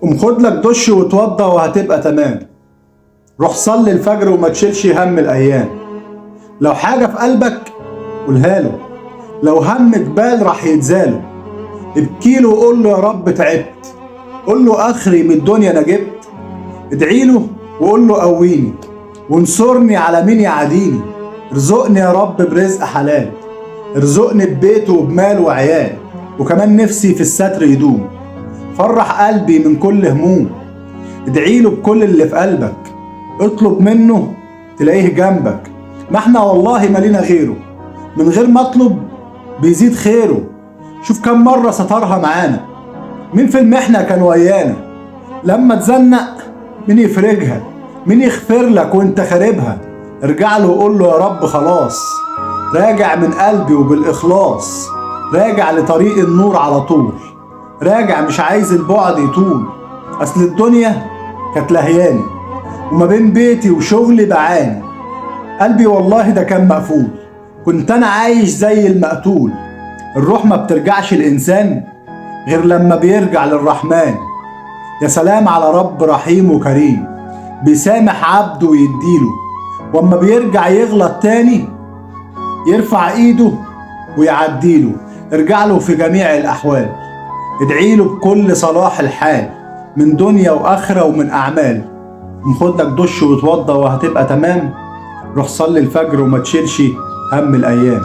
قوم خد لك دش واتوضى وهتبقى تمام. روح صلي الفجر وما تشيلش هم الايام. لو حاجة في قلبك قولها له، لو هم جبال راح يتزاله. ابكيله وقول له يا رب تعبت، قول له اخري من الدنيا انا جبت. ادعي له وقول له قويني وانصرني على مين يعاديني. ارزقني يا رب برزق حلال، ارزقني ببيت وبمال وعيال، وكمان نفسي في الستر يدوم. فرح قلبي من كل هموم. ادعي له بكل اللي في قلبك، اطلب منه تلاقيه جنبك. ما احنا والله ما لينا غيره، من غير ما اطلب بيزيد خيره. شوف كم مرة سترها معانا، مين في المحنة كان ويانا. لما تزنق مين يفرجها، مين يغفر لك وانت خاربها. ارجع له وقول له يا رب خلاص، راجع من قلبي وبالإخلاص. راجع لطريق النور على طول، راجع مش عايز البعد يطول. أصل الدنيا كانت لهياني، وما بين بيتي وشغلي بعاني. قلبي والله ده كان مقفول، كنت أنا عايش زي المقتول. الروح ما بترجعش الإنسان غير لما بيرجع للرحمن. يا سلام على رب رحيم وكريم، بيسامح عبده ويديله، واما بيرجع يغلط تاني يرفع ايده ويعديله. ارجع له في جميع الاحوال، ادعي له بكل صلاح الحال، من دنيا واخره ومن اعمال. خد لك دش وتوضى وهتبقى تمام. روح صلي الفجر وما تشيلش هم الايام.